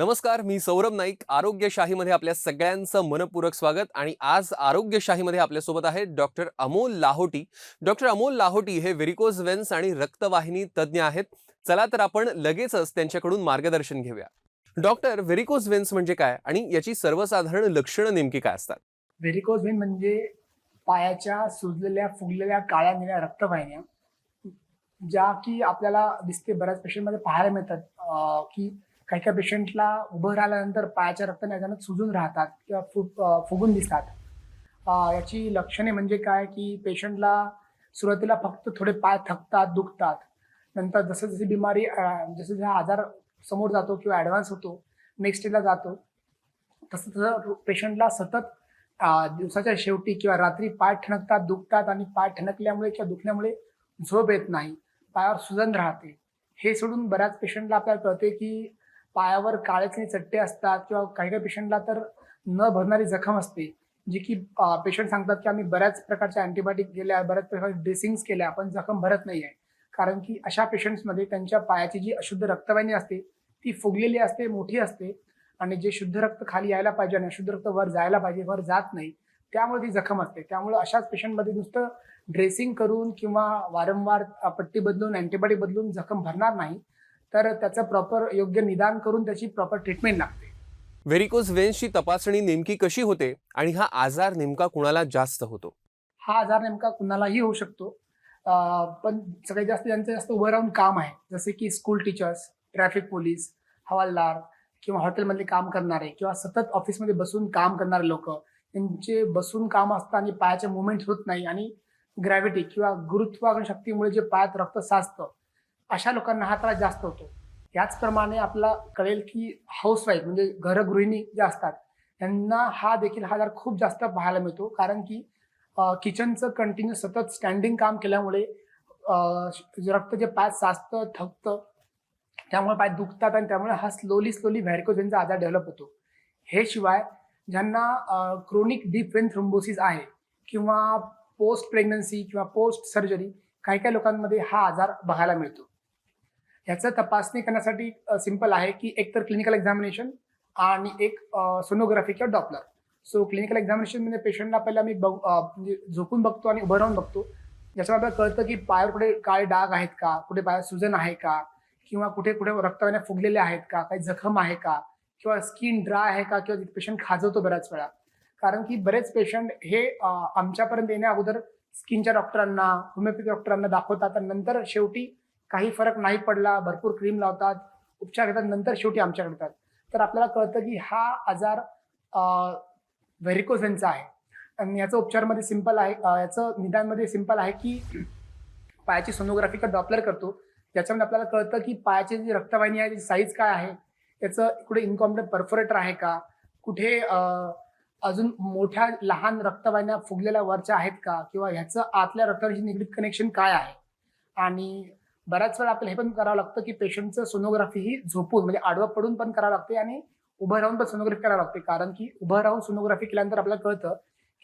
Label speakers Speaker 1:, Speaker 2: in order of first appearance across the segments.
Speaker 1: नमस्कार, मी सौरभ नाईक. आरोग्यशाहीमध्ये आपल्या सगळ्यांचं मनपूरक स्वागत. आणि आज आरोग्यशाहीमध्ये आपल्यासोबत आहे डॉक्टर अमोल लाहोटी. डॉक्टर अमोल लाहोटी हे व्हेरिकोज वेन्स आणि रक्तवाहिनी तज्ज्ञ आहेत. चला तर आपण लगेचच त्यांच्याकडून मार्गदर्शन घेऊया. डॉक्टर, व्हेरिकोज वेन्स म्हणजे काय आणि याची सर्वसाधारण लक्षणं नेमकी काय असतात?
Speaker 2: व्हेरिकोज व्हेन म्हणजे पायाच्या सुजलेल्या, फुगलेल्या, काळ्या निळ्या रक्तवाहिन्या, ज्या की आपल्याला दिसते बऱ्याच पेशंटमध्ये पाहायला मिळतात, की काही-काही पेशंटला उभं राहिल्यानंतर पायाच्या रक्ताने अचानक सुजून राहतात किंवा फुगून दिसतात. याची लक्षणे म्हणजे काय, की पेशंटला सुरुवातीला फक्त थोडे पाय थकतात, दुखतात. नंतर जसं-जशी बिमारी जसं-जसा आजार समोर जातो किंवा ॲडव्हान्स होतो, नेक्स्ट स्टेजला जातो, तसं-तसं पेशंटला सतत दिवसाच्या शेवटी किंवा रात्री पाय ठणकतात, दुखतात आणि पाय ठणकल्यामुळे किंवा दुखल्यामुळे झोप येत नाही, पायावर सुजन राहते. हे सोडून बऱ्याच पेशंटला आपल्याला कळते, की पायावर काळे चट्टे असतात किंवा काही-काही पेशंटला तर न भरणारी जखम असते, जी की पेशंट सांगतात, की आम्ही बऱ्याच प्रकारच्या अँटिबायोटिक गेल्या, बऱ्याच प्रकारच्या ड्रेसिंग्स केल्या, पण जखम भरत नाही आहे. कारण की अशा पेशंट्समध्ये त्यांच्या पायाची जी अशुद्ध रक्तवाहिनी असते, ती फुगलेली असते, मोठी असते आणि जे शुद्ध रक्त खाली यायला पाहिजे आणि अशुद्ध रक्त वर जायला पाहिजे, वर जात नाही. त्यामुळे ती जखम असते. त्यामुळे अशाच पेशंटमध्ये नुसतं ड्रेसिंग करून किंवा वारंवार पट्टी बदलून, अँटिबायोटिक बदलून जखम भरणार नाही. तर त्याचं प्रॉपर योग्य निदान करून त्याची प्रॉपर ट्रीटमेंट लागते.
Speaker 1: व्हेरिकोज वेन्सची तपासणी नेमकी कशी होते आणि हा आजार नेमका कुणाला जास्त होतो?
Speaker 2: हा आजार नेमका कुणालाही होऊ शकतो. पण सगळ्यात जास्त ज्यांचं जास्त उभं राहून काम आहे, जसे की स्कूल टीचर्स, ट्रॅफिक पोलीस, हवालदार किंवा हॉटेलमधले काम करणारे किंवा सतत ऑफिसमध्ये बसून काम करणारे लोकं, त्यांचे बसून काम असतं आणि पायाचे मूव्हमेंट होत नाही आणि ग्रॅव्हिटी किंवा गुरुत्वाकर्षण शक्तीमुळे जे पायात रक्त साचतं, अशा लोकांना हा त्रास जास्त होतो. याचप्रमाणे आपल्याला कळेल की हाऊसवाईफ म्हणजे गृहिणी ज्या असतात, त्यांना हा देखील हा आजार खूप जास्त पाहायला मिळतो. कारण की किचनचं कंटिन्यू सतत स्टँडिंग काम केल्यामुळे रक्त जे पायात साचतं, थकतं, त्यामुळे पाय दुखतात आणि त्यामुळे हा स्लोली व्हॅरिकोज व्हेनचा आजार डेव्हलप होतो. हे शिवाय ज्यांना क्रोनिक डीप वेन थ्रोम्बोसिस आहे किंवा पोस्ट प्रेग्नन्सी किंवा पोस्ट सर्जरी, काही-काही लोकांमध्ये हा आजार बघायला मिळतो. ह्याचं तपासणी करण्यासाठी सिंपल आहे, की एक तर क्लिनिकल एक्झामिनेशन आणि एक सोनोग्राफी किंवा डॉपलर. सो क्लिनिकल एक्झामिनेशनमध्ये पेशंटला पहिला मी म्हणजे झोपून बघतो आणि उभं राहून बघतो. ज्याच्यामध्ये आपल्याला कळतं, की पायावर कुठे काळे डाग आहेत का? कुठे पायात सुजन आहे का? किंवा कुठे-कुठे रक्तवाहिन्या फुगलेल्या आहेत का? काही जखम आहे का? किंवा स्किन ड्राय आहे का? किंवा पेशंट खाजवतो बऱ्याच वेळा. कारण की बरेच पेशंट हे आमच्यापर्यंत येण्या अगोदर स्किनच्या डॉक्टरांना, होमिओपॅथिक डॉक्टरांना दाखवतात आणि नंतर शेवटी काही फरक नाही पडला, भरपूर क्रीम लावतात, उपचार घेतात, नंतर शेवटी आमच्याकडे येतात. तर आपल्याला कळतं की हा आजार व्हेरिकोज व्हेनचा आहे आणि याचा उपचारमध्ये सिंपल आहे, याचं निदानमध्ये सिंपल आहे, की पायाची सोनोग्राफी का डॉपलर करतो. ज्याच्यामध्ये आपल्याला कळतं की पायाची जी रक्तवाहिनी आहे, त्याची साईज काय आहे, त्याचं कुठे इन्कॉम्प्लीट परफोरेटर आहे का, कुठे अजून मोठ्या लहान रक्तवाहिन्या फुगलेल्या वरच्या आहेत का, किंवा ह्याचं आतल्या रक्ताशी निगडीत कनेक्शन काय आहे. आणि बऱ्याच वेळा आपल्याला हे पण करावं लागतं, की पेशंटचं सोनोग्राफी ही झोपून म्हणजे आडवं पडून पण करावं लागते आणि उभं राहून पण सोनोग्राफी करावी लागते. कारण की उभं राहून सोनोग्राफी केल्यानंतर आपल्याला कळतं,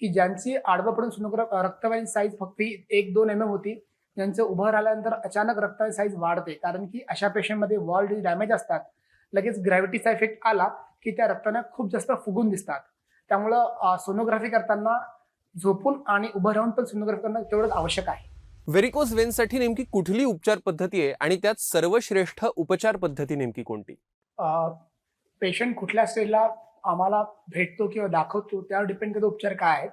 Speaker 2: की ज्यांची आडवं पडून रक्तवाहिनी साईज फक्त 1-2 होती, ज्यांचं उभं राहिल्यानंतर अचानक रक्ताची साईज वाढते. कारण की अशा पेशंटमध्ये वॉल डॅमेज असतात. लगेच ग्रॅव्हिटीचा इफेक्ट आला, की त्या रक्ताने खूप जास्त फुगून दिसतात. त्यामुळं सोनोग्राफी करताना झोपून आणि उभं राहून पण सोनोग्राफी करणं तेवढंच आवश्यक आहे.
Speaker 1: व्हेरिकोज वेन्ससाठी नेमकी कुठली उपचार पद्धती आहे आणि त्यात सर्वश्रेष्ठ उपचार पद्धती नेमकी कोणती?
Speaker 2: पेशंट कुठल्या स्टेजला आम्हाला भेटतो किंवा दाखवतो त्यावर डिपेंड करतो उपचार काय आहेत.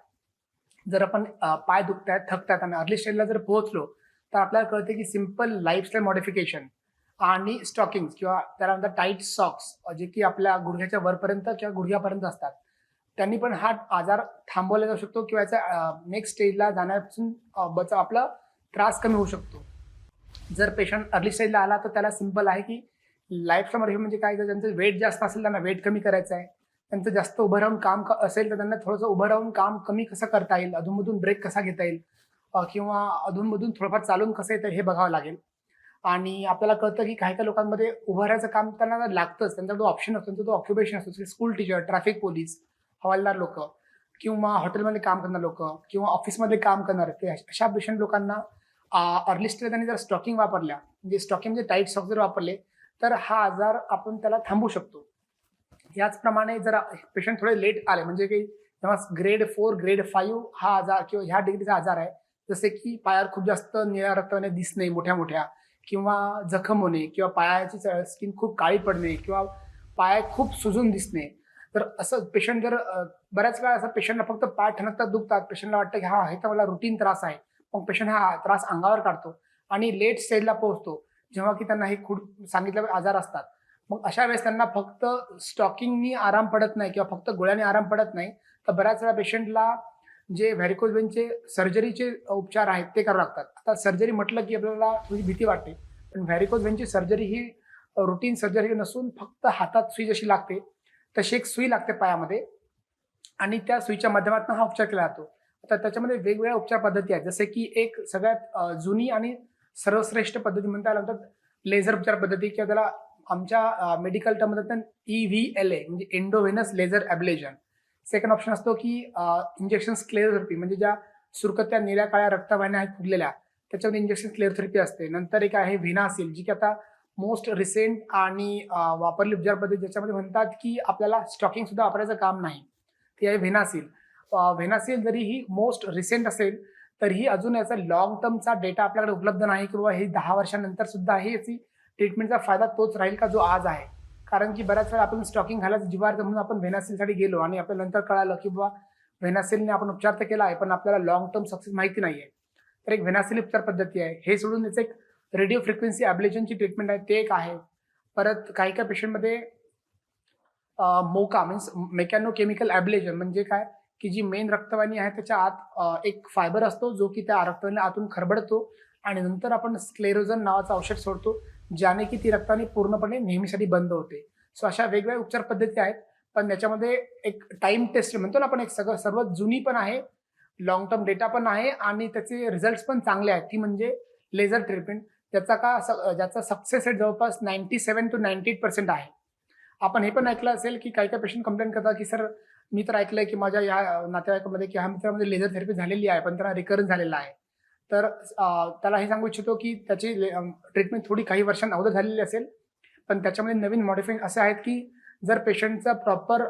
Speaker 2: जर आपण पाय दुखतायत, थकतायत आणि अर्ली स्टेजला जर पोहोचलो, तर आपल्याला कळते की सिंपल लाईफस्टाईल मॉडिफिकेशन आणि स्टॉकिंग्स किंवा त्याला म्हणतात टाईट सॉक्स, जे की आपल्या गुडघ्याच्या वरपर्यंत किंवा गुडघ्यापर्यंत असतात. त्यांनी पण हा आजार थांबवला जाऊ शकतो किंवा याचा नेक्स्ट स्टेजला जाण्यापासून आपला त्रास कमी होऊ शकतो. जर पेशंट अर्ली स्टेजला आला, तर त्याला सिंपल आहे, की लाईफस्टाईल म्हणजे काय, जर त्यांचं वेट जास्त असेल, त्यांना वेट कमी करायचं आहे. त्यांचं जास्त उभं राहून काम असेल, तर त्यांना थोडंसं उभं राहून काम कमी कसं करता येईल, अधूनमधून ब्रेक कसा घेता येईल, किंवा अधूनमधून थोडंफार चालून कसं येतं हे बघावं लागेल. आणि आपल्याला कळतं, की काही-काही लोकांमध्ये उभं राहायचं काम त्यांना लागतंच. त्यांचा जो ऑप्शन असतो, त्यांचा तो ऑक्युपेशन असतो. स्कूल टीचर, ट्रॅफिक पोलीस, हवालदार लोकं किंवा हॉटेलमध्ये काम करणारे लोकं किंवा ऑफिसमध्ये काम करणारे, ते अशा पेशंट लोकांना अर्ली स्टेज त्यांनी जर स्टॉकिंग वापरल्या, म्हणजे स्टॉकिंग म्हणजे टाईट सॉक्स जर वापरले, तर हा आजार आपण त्याला थांबवू शकतो. याचप्रमाणे जर पेशंट थोडे लेट आले, म्हणजे की जेव्हा ग्रेड 4 ग्रेड 5 हा आजार किंवा ह्या डिग्रीचा आजार आहे, जसे की पायावर खूप जास्त निळ्या रक्ताने दिसणे मोठ्या मोठ्या, किंवा जखम होणे, किंवा पायाची स्किन खूप काळी पडणे, किंवा पाय खूप सुजून दिसणे, तर असं पेशंट जर बऱ्याच वेळा असं पेशंटला फक्त पाय ठणकतात, दुखतात, पेशंटला वाटतं की हा हे तर मला रुटीन त्रास आहे, मग पेशंट हा त्रास अंगावर काढतो आणि लेट स्टेजला पोहोचतो, जेव्हा की त्यांना हे खूप सांगितल्यावर आजार असतात. मग अशा वेळेस त्यांना फक्त स्टॉकिंगनी आराम पडत नाही किंवा फक्त गोळ्याने आराम पडत नाही, तर बऱ्याच वेळा पेशंटला जे व्हॅरिकोज वेनचे सर्जरीचे उपचार आहेत ते करावे लागतात. आता सर्जरी म्हटलं की आपल्याला थोडी भीती वाटते, पण व्हॅरिकोज वेनची सर्जरी ही रुटीन सर्जरी नसून फक्त हातात सुई जशी लागते तशी एक सुई लागते पायामध्ये, आणि त्या सुईच्या माध्यमातून हा उपचार केला जातो. आता त्याच्यामध्ये वेगवेगळ्या उपचार पद्धती आहेत, जसे की एक सगळ्यात जुनी आणि सर्वश्रेष्ठ पद्धती म्हणता येईल तर लेझर उपचार पद्धती, किंवा त्याला आमच्या मेडिकल टर्म म्हणतात EVLA, म्हणजे एंडोव्हेनस लेझर ॲब्लेशन. सेकंड ऑप्शन असतो की इंजेक्शन स्क्लेरोथेरपी, म्हणजे ज्या सुरकत्या निळ्या काळ्या रक्तवाहिन्या आहेत फुगलेल्या, त्याच्यामध्ये इंजेक्शन स्क्लेरोथेरपी असते. नंतर एक आहे व्हिनासिल, जी की आता मोस्ट रिसेंट आणि वापरली उपचार पद्धती, ज्याच्यामध्ये म्हणतात की आपल्याला स्टॉकिंग सुद्धा वापरायचं काम नाही, ती आहे व्हिनासिल. व्हिनासिल जरी ही मोस्ट रिसेंट असेल तरीही अजून याचा लॉंग टर्मचा डेटा आपल्याकडे उपलब्ध नाही, की बाबा हे 10 वर्षानंतर सुद्धा ही याची ट्रीटमेंटचा फायदा तोच राहील का जो आज आहे. कारण की बऱ्याच वेळा आपण स्टॉकिंग घालायचं जिवार म्हणून आपण व्हेनासिलसाठी गेलो आणि आपल्याला नंतर कळालं की बाबा व्हेनासिलने आपण उपचार तर केला आहे, पण आपल्याला लॉंग टर्म सक्सेस माहिती नाहीये. तर एक व्हेनासिल उपचार पद्धती आहे. हे सोडून याचं एक रेडिओ फ्रिक्वेन्सी ॲब्लेशनची ट्रीटमेंट आहे, ते एक आहे. परत काही काही पेशंटमध्ये मोका मीन्स मेकॅनो केमिकल ॲब्लेशन, म्हणजे काय की जी मेन रक्तवाहिनी आहे त्याच्या आत एक फायबर असतो जो की त्या रक्तवाहिनीला आतून खरबडतो, आणि नंतर आपण स्क्लेरोझन नावाचं औषध सोडतो, ज्याने की ती रक्तवाहिनी पूर्णपणे नेहमीसाठी बंद होते. सो अशा वेगवेगळ्या उपचार पद्धती आहेत, पण त्याच्यामध्ये एक टाइम टेस्ट म्हणतो ना आपण, एक सर्वात जुनी पण आहे, लॉंग टर्म डेटा पण आहे, आणि त्याचे रिझल्ट पण चांगले आहेत, ती म्हणजे लेझर ट्रीटमेंट. ज्याचा सक्सेस रेट जवळपास 97 to 98% आहे. आपण हे पण ऐकलं असेल की काही काही पेशंट कंप्लेंट करतात की सर, मी तर ऐकलंय की माझ्या या नातेवाईकामध्ये की ह्या मित्रामध्ये लेझर थेरपी झालेली आहे, पण त्यांना रिकरन्स झालेला आहे. तर त्याला हे सांगू इच्छितो की त्याची ट्रीटमेंट थोडी काही वर्षांनी अगोदर झालेली असेल, पण त्याच्यामध्ये नवीन मॉडिफाईंग असे आहेत की जर पेशंटचा प्रॉपर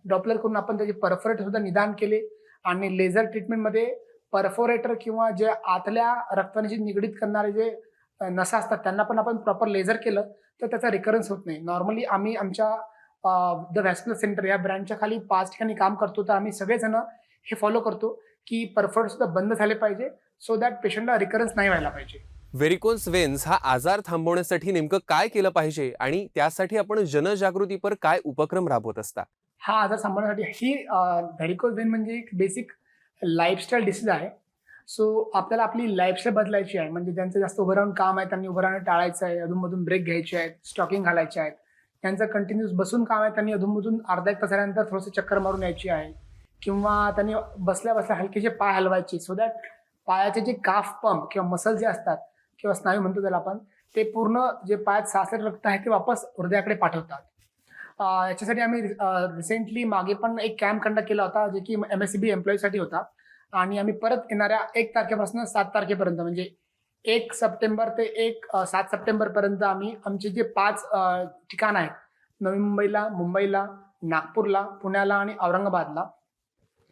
Speaker 2: डॉपलर करून आपण त्याचे परफोरेटर सुद्धा निदान केले, आणि लेझर ट्रीटमेंटमध्ये परफोरेटर किंवा जे आतल्या रक्तवाहिनीशी निगडीत करणारे जे नसा असतात त्यांना पण आपण प्रॉपर लेझर केलं तर त्याचा रिकरन्स होत नाही. नॉर्मली आम्ही आमच्या द व्हॅस्क्युलर सेंटर या ब्रँडच्या खाली 5 ठिकाणी काम करतो, तर आम्ही सगळेजण हे फॉलो करतो की परफोरेटर सुद्धा बंद झाले पाहिजे, सो दॅट पेशंटला रिकरन्स नाही व्हायला पाहिजे.
Speaker 1: व्हेरिकोज वेन्स हा आजार थांबवण्यासाठी नेमकं काय केलं पाहिजे आणि त्यासाठी आपण जनजागृतीपर काय उपक्रम राबवत असता?
Speaker 2: हा आजार सांभाळण्यासाठी ही व्हेरिकोज वेन म्हणजे एक बेसिक लाईफस्टाईल डिसीज आहे. सो आपल्याला आपली लाईफस्टाईल बदलायची आहे, म्हणजे ज्यांचं जास्त उभं राहून काम आहे त्यांनी उभं राहणं टाळायचं आहे, अधूनमधून ब्रेक घ्यायचे आहेत, स्टॉकिंग घालायचे आहेत. त्यांचं कंटिन्यूस बसून काम आहे, त्यांनी अधूनमधून अर्धा एक तासानंतर थोडंसं चक्कर मारून यायची आहे, किंवा त्यांनी बसल्या बसल्या हलकेचे पाय हलवायचे, सो दॅट पायाचे जे काफ पंप किंवा मसल जे असतात किंवा स्नायू म्हणतो त्याला आपण, ते पूर्ण जे पायात साचलेलं रक्त आहे ते वापस हृदयाकडे पाठवतात. याच्यासाठी आम्ही रिसेंटली मागे पण एक कॅम्प कंडक्ट केला होता, जे की MSCB एम्प्लॉईसाठी होता, आणि आम्ही परत येणाऱ्या 1 तारखेपासून 7 तारखेपर्यंत, म्हणजे 1 सप्टेंबर ते 7 सप्टेंबर पर्यंत आम्ही आमचे जे 5 ठिकाण आहेत, नवी मुंबईला, नागपूरला, पुण्याला आणि औरंगाबादला,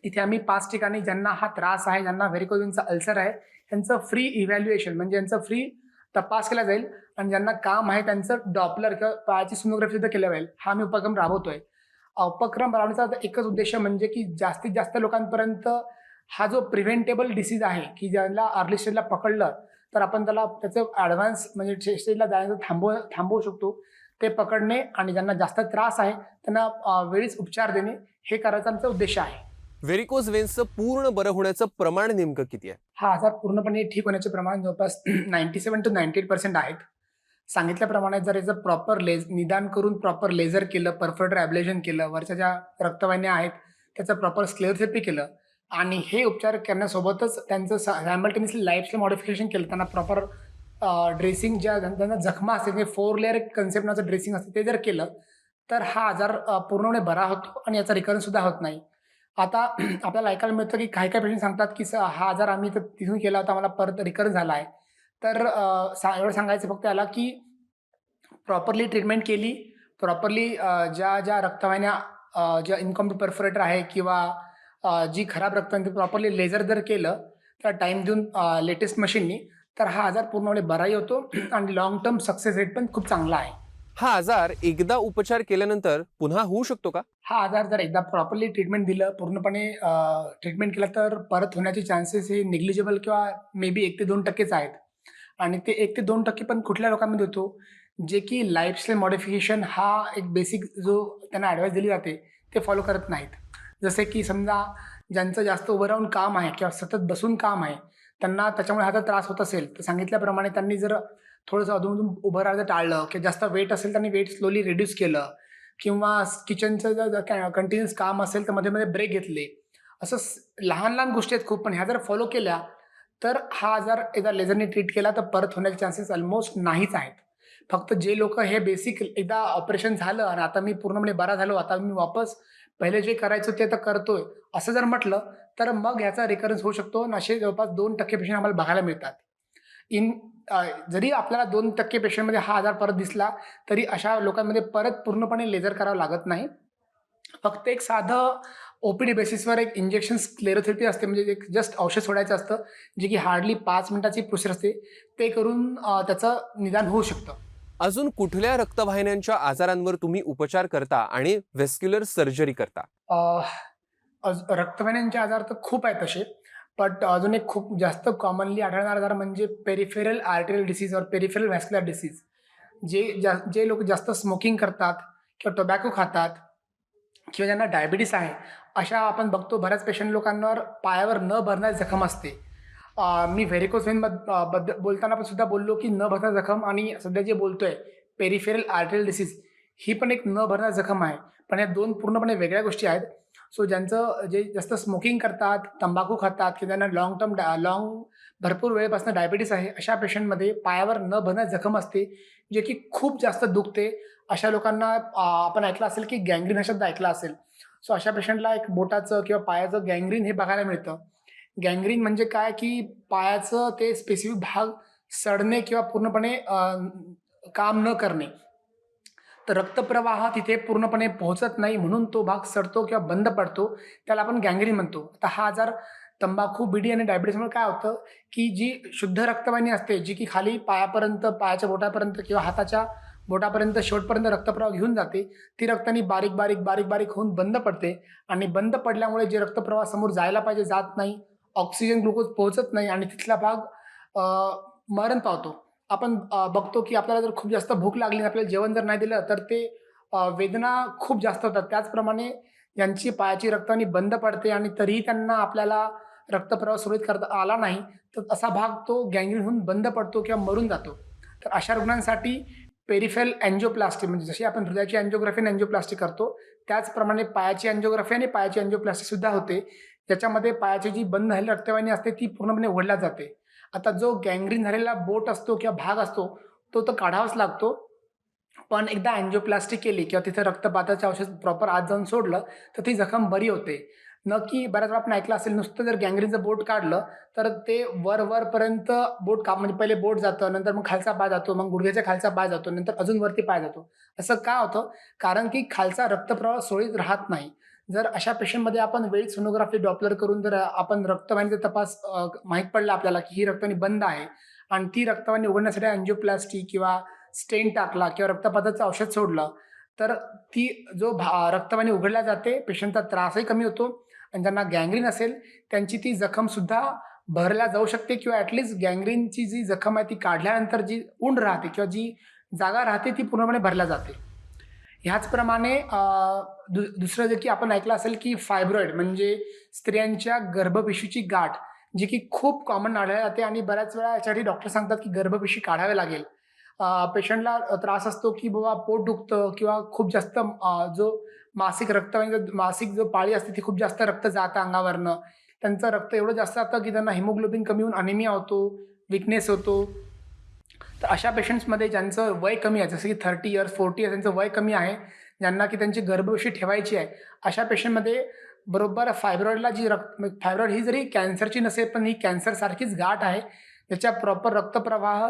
Speaker 2: इथे आम्ही 5 ठिकाणी ज्यांना हा त्रास आहे, ज्यांना व्हेरिकोज वेनचा अल्सर आहे, त्यांचं फ्री इव्हॅल्युएशन म्हणजे यांचं फ्री तपास केला जाईल, आणि ज्यांना काम आहे त्यांचं डॉपलर किंवा पायाची सोनोग्राफी सुद्धा केल्या जाईल. हा आम्ही उपक्रम राबवतोय. उपक्रम राबवण्याचा एकच उद्देश म्हणजे की जास्तीत जास्त लोकांपर्यंत हा जो प्रिव्हेंटेबल डिसीज आहे, की ज्याला अर्ली स्टेजला पकडलं तर आपण त्याचं ॲडव्हान्स म्हणजे स्टेजला जायचं थांबवू शकतो, ते पकडणे, आणि ज्यांना जास्त त्रास आहे त्यांना वेळीच उपचार देणे, हे करायचा आमचा उद्देश आहे.
Speaker 1: व्हेरिकोज वेन्सचं पूर्ण बरं होण्याचं प्रमाण नेमकं किती आहे?
Speaker 2: हा आजार पूर्णपणे ठीक होण्याचे प्रमाण जवळपास 97 to 98% आहेत. सांगितल्याप्रमाणे जर याचं प्रॉपर निदान करून प्रॉपर लेझर केलं, परफोरेटर ॲब्लेशन केलं, वरच्या ज्या रक्तवाहिन्या आहेत त्याचं प्रॉपर स्क्लेरोथेरपी केलं, आणि हे उपचार करण्यासोबतच त्यांचं सायमल्टेनियसली लाईफस्टाईल मॉडिफिकेशन केलं, त्यांना प्रॉपर ड्रेसिंग, ज्या त्यांना जखमा असते म्हणजे 4 लेअर कन्सेप्ट नावाचं ड्रेसिंग असते, ते जर केलं तर हा आजार पूर्णपणे बरा होतो आणि याचा रिकरन्स सुद्धा होत नाही. आता आपल्याला ऐकायला मिळतं की काही काही पेशंट सांगतात की हा आजार आम्ही तर तिथून केला होता, मला परत रिकरन्स झाला आहे. तर एवढं सांगायचं फक्त याला की प्रॉपरली ट्रीटमेंट केली, प्रॉपरली ज्या ज्या रक्तवाहिन्या ज्या इनकम्प्लीट परफोरेटर आहे किंवा जी खराब रक्तवाहिनी प्रॉपरली लेझर जर केलं तर टाईम देऊन लेटेस्ट मशीननी, तर हा आजार पूर्णपणे बराही होतो आणि लाँग टर्म सक्सेस रेट पण खूप चांगला आहे.
Speaker 1: हा आजार एकदा उपचार केल्यानंतर पुन्हा होऊ शकतो का?
Speaker 2: हा आजार जर एकदा प्रॉपरली ट्रीटमेंट दिलं, पूर्णपणे ट्रीटमेंट केलं तर परत होण्याचे चान्सेस हे निग्लिजिबल किंवा मे बी 1 ते 2%च आहेत. आणि ते 1 ते 2% पण कुठल्या लोकांमध्ये होतो, जे की लाईफस्टाईल मॉडिफिकेशन हा एक बेसिक जो त्यांना ॲडवाईस दिली जाते, ते फॉलो करत नाहीत. जसे की समजा ज्यांचं जास्त उभं राहून काम आहे किंवा सतत बसून काम आहे, त्यांना त्याच्यामुळे हा जर त्रास होत असेल, तर सांगितल्याप्रमाणे त्यांनी जर थोडंसं अधूनमधून उभं राहायचं टाळलं किंवा जास्त वेट असेल त्यांनी वेट स्लोली रिड्यूस केलं किंवा किचनचं जर कंटिन्यूअस काम असेल तर मध्ये-मध्ये ब्रेक घेतले. असं लहान-लहान गोष्टी आहेत खूप, पण ह्या जर फॉलो केल्या, तर हा आजार एकदा लेझरने ट्रीट केला तर परत होण्याचे चान्सेस ऑलमोस्ट नाहीच आहेत. फक्त जे लोकं हे बेसिक एकदा ऑपरेशन झालं आणि आता मी पूर्णपणे बरा झालो, आता मी वापस पहिले जे करायचं ते आता करतोय, असं जर म्हटलं, तर मग ह्याचा रिकरन्स होऊ शकतो आणि असे जवळपास 2% पेशंट आम्हाला बघायला मिळतात. इन जरी आपल्याला 2% पेशंटमध्ये हा आजार परत दिसला, तरी अशा लोकांमध्ये परत पूर्णपणे लेझर करावं लागत नाही. फक्त एक साधं ओ-पी-डी बेसिसवर एक इंजेक्शन स्क्लेरोथेरपी असते, म्हणजे एक जस्ट औषध सोडायचं असतं, जे की हार्डली 5 मिनिटाची प्रोसेस असते. ते करून त्याचं निदान होऊ शकतं.
Speaker 1: अजून कुठल्या रक्तवाहिन्यांच्या आजारांवर तुम्ही उपचार करता आणि व्हेस्क्युलर सर्जरी करता?
Speaker 2: अ, रक्तवाहिन्यांचे आजार तर खूप आहेत तसे. बट अजून एक खूप जास्त कॉमनली आढळणारा आजार म्हणजे पेरिफेरल आर्टेरियल डिसीज और पेरिफेरल व्हॅस्क्युलर डिसीज. जे लोक जास्त स्मोकिंग करतात किंवा टोबॅको खातात किंवा ज्यांना डायबिटीस आहे, अशा आपण बघतो बऱ्याच पेशंट लोकांवर पायावर न भरणारी जखम असते. मी व्हेरिकोज व्हेन बद्दल बोलताना पण सुद्धा बोललो, की न भरणारी जखम आणि सध्या जे बोलतोय पेरिफेरल आर्टेरियल डिसीज, ही पण एक न भरणारी जखम आहे. पण या 2 पूर्णपणे वेगळ्या गोष्टी आहेत. सो ज्यांचं जे जास्त स्मोकिंग करतात, तंबाखू खातात किंवा त्यांना लाँग भरपूर वेळेपासून डायबिटीस आहे, अशा पेशंटमध्ये पायावर न भरणारी जखम असते, जे की खूप जास्त दुखते. अशा लोकांना आपण ऐकलं असेल, की गँग्रीन हा शब्द ऐकला असेल. सो अशा पेशंटला एक बोटाचं किंवा पायाचं गँग्रीन हे बघायला मिळतं. गँग्रीन म्हणजे काय, की पायाचं ते स्पेसिफिक भाग सडणे किंवा पूर्णपणे काम न करणे. तर रक्तप्रवाह तिथे पूर्णपणे पोहोचत नाही, म्हणून तो भाग सडतो किंवा बंद पडतो. त्याला आपण गँग्रीन म्हणतो. आता हा आजार तंबाखू, बिडी आणि डायबिटीसमुळे काय होतं, की जी शुद्ध रक्तवाहिनी असते, जी की खाली पायापर्यंत, पायाच्या बोटापर्यंत किंवा हाताच्या बोटापर्यंत शेवटपर्यंत रक्तप्रवाह घेऊन जाते. ती रक्तानी बारीक-बारीक होऊन बंद पडते आणि बंद पडल्यामुळे जे रक्तप्रवाह समोर जायला पाहिजे जात नाही. ऑक्सिजन, ग्लुकोज पोहोचत नाही आणि तिथला भाग अ, मरण पावतो. आपण बघतो की आपल्याला जर खूप जास्त भूक लागली आणि आपल्याला जेवण जर नाही दिलं, तर ते वेदना खूप जास्त होतात. त्याचप्रमाणे यांची पायाची रक्तवाहिनी बंद पडते आणि तरीही त्यांना आपल्याला रक्तप्रवाह सुरळीत करता आला नाही, तर असा भाग तो गँग्रीन होऊन बंद पडतो किंवा मरून जातो. तर अशा रुग्णांसाठी पेरिफेरल अँजिओप्लास्टी, म्हणजे जशी आपण हृदयाची अँजिओग्राफी आणि अँजिओप्लास्टी करतो, त्याचप्रमाणे पायाची अँजिओग्राफी आणि पायाची अँजिओप्लास्टी सुद्धा होते. त्याच्यामध्ये पायाची जी बंद झालेली रक्तवाहिनी असते ती पूर्णपणे ओढल्या जाते. आता जो गँग्रीन झालेला बोट असतो किंवा भाग असतो, तो तर काढावाच लागतो. पण एकदा अँजिओप्लास्टी केली किंवा तिथे रक्तपाताचं औषध प्रॉपर आत जाऊन सोडलं, तर ती जखम बरी होते. न की बऱ्याच वेळा आपण ऐकलं असेल, नुसतं जर गँग्रीनचं बोट काढलं, तर ते वरपर्यंत म्हणजे पहिले बोट जातं, नंतर मग खालचा पाय जातो, मग गुडघ्याच्या खालचा पाय जातो, नंतर अजून वरती पाय जातो. असं का होतं? कारण की खालचा रक्तप्रवाह सुरळीत राहत नाही. जर अशा पेशंटमध्ये आपण वेळीच सोनोग्राफी, डॉपलर करून जर आपण रक्तवाहिनीचा तपास माहीत पडला आपल्याला, की ही रक्तवाहिनी बंद आहे आणि ती रक्तवाहिनी उघडण्यासाठी अँजिओप्लास्टी किंवा स्टेंट टाकला किंवा रक्तपाताचं औषध सोडलं, तर ती रक्तवाहिनी उघडल्या जाते, पेशंटचा त्रासही कमी होतो आणि ज्यांना गँग्रीन असेल, त्यांची ती जखमसुद्धा भरल्या जाऊ शकते किंवा ॲटलीस्ट गँग्रीनची जी जखम आहे ती काढल्यानंतर जी उंड राहते किंवा जी जागा राहते ती पूर्णपणे भरल्या जाते. ह्याचप्रमाणे दुसरं जे की आपण ऐकलं असेल, की फायब्रॉइड म्हणजे स्त्रियांच्या गर्भपिशवीची गाठ, जी की खूप कॉमन आढळली जाते आणि बऱ्याच वेळा याच्यासाठी डॉक्टर सांगतात, की गर्भपिशवी काढावी लागेल. पेशंटला त्रास असतो, की बाबा पोट दुखतं किंवा खूप जास्त जो मासिक जो पाळी असते ती खूप जास्त रक्त जातं अंगावरनं. त्यांचं रक्त एवढं जास्त जातं, की त्यांना हिमोग्लोबिन कमी होऊन अनिमिया होतो, विकनेस होतो. तर अशा पेशंट्समध्ये ज्यांचं वय कमी आहे, जसं की 30 इयर्स, 40 इयर्स त्यांचं वय कमी आहे, ज्यांना की त्यांची गर्भपिशवी ठेवायची आहे, अशा पेशंटमध्ये बरोबर फायब्रॉइड ही जरी कॅन्सरची नसेल, पण ही कॅन्सरसारखीच गाठ आहे. त्याच्या प्रॉपर रक्तप्रवाह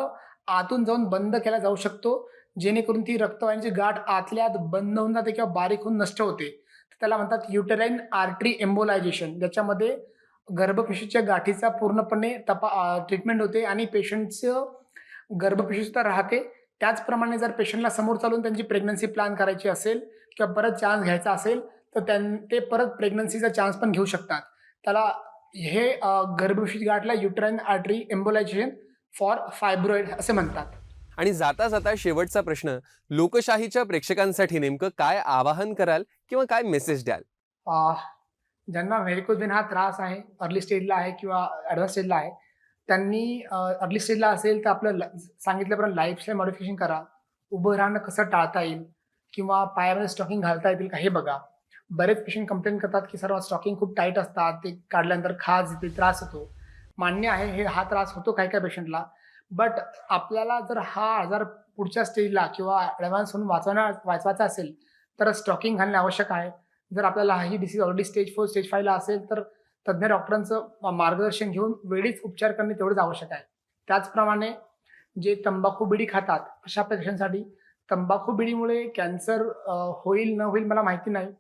Speaker 2: आतून जाऊन बंद केला जाऊ शकतो, जेणेकरून ती रक्तवाहिनीची गाठ आतल्या आत बंद होऊन जाते किंवा बारीक होऊन नष्ट होते. त्याला म्हणतात युटेराईन आर्टरी एम्बोलायझेशन. ज्याच्यामध्ये गर्भपिशवीच्या गाठीचा पूर्णपणे ट्रीटमेंट होते आणि पेशंटचं गर्भपिशवी सुद्धा राहते. त्याचप्रमाणे जर पेशंटला समोर चालून त्यांची प्रेग्नन्सी प्लॅन करायची असेल किंवा परत चान्स घ्यायचा असेल तर ते परत प्रेग्नन्सीचा चान्स पण घेऊ शकतात. त्याला हे गर्भपिशवीची गाठला युटेराईन आर्टरी एम्बोलायझेशन फॉर फायब्रॉइड असे म्हणतात.
Speaker 1: आणि जाता जाता शेवटचा प्रश्न, लोकशाहीच्या प्रेक्षकांसाठी नेमकं काय आवाहन कराल किंवा काय मेसेज द्याल?
Speaker 2: ज्यांना व्हेरिकोज वेन हा त्रास आहे, अर्ली स्टेजला आहे किंवा ॲडव्हान्स स्टेजला आहे, त्यांनी अर्ली स्टेजला असेल तर आपलं सांगितल्याप्रमाणे लाईफस्टाईल मॉडिफिकेशन करा. उभं राहणं कसं टाळता येईल किंवा पायामध्ये स्टॉकिंग घालता येतील का हे बघा. बरेच पेशंट कंप्लेंट करतात की सर्व स्टॉकिंग खूप टाईट असतात, ते काढल्यानंतर खाज येते, त्रास होतो. मान्य आहे, हा त्रास होतो काही काही पेशंटला. बट आपल्याला जर हा आजार पुढच्या स्टेजला किंवा ॲडव्हान्स होऊन वाचवायचा असेल तर स्टॉकिंग घालणे आवश्यक आहे. जर आपल्याला ही डिसीज ऑलरेडी स्टेज 4 स्टेज 5 ला असेल तर तज्ज्ञ डॉक्टरांचं मार्गदर्शन घेऊन वेळीच उपचार करणे तेवढंच आवश्यक आहे. त्याचप्रमाणे जे तंबाखू बिडी खातात अशा पेशंटसाठी तंबाखू बिडीमुळे कॅन्सर होईल न होईल मला माहिती नाही,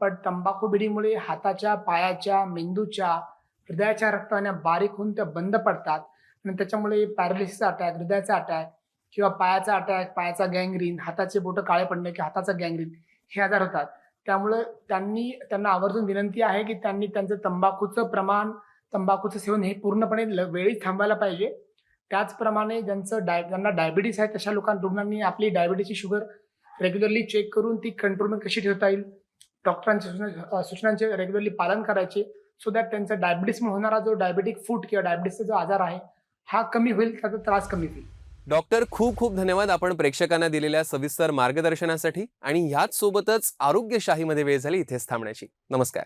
Speaker 2: पण तंबाखू बिडीमुळे हाताच्या, पायाच्या, मेंदूच्या, हृदयाच्या रक्तवाहिन्या बारीक होऊन त्या बंद पडतात आणि त्याच्यामुळे पॅरालिसिसचा अटॅक, हृदयाचा अटॅक किंवा पायाचा अटॅक, पायाचा गँग्रीन, हाताचे बोटं काळे पडणे किंवा हाताचा गँग्रीन हे आजार होतात. त्यामुळे त्यांना आवर्जून विनंती आहे की त्यांनी त्यांचं तंबाखूचं प्रमाण, तंबाखूचं सेवन हे पूर्णपणे वेळीच थांबवायला पाहिजे. त्याचप्रमाणे ज्यांना डायबिटीस आहे तशा रुग्णांनी आपली डायबिटीसची शुगर रेग्युलरली चेक करून ती कंट्रोलमध्ये कशी ठेवता येईल, डॉक्टरांच्या सूचनांचे रेग्युलरली पालन करायचे, सो दॅट त्यांचा डायबिटीसमुळे होणारा जो डायबेटिक फूट किंवा डायबिटीसचा जो आजार आहे हा कमी होईल, त्याचा त्रास कमी होईल.
Speaker 1: डॉक्टर, खूप खूप धन्यवाद आपण प्रेक्षकांना दिलेल्या सविस्तर मार्गदर्शनासाठी आणि ह्याच सोबतच आरोग्यशाहीमध्ये वेळ झाली इथेच थांबण्याची. नमस्कार.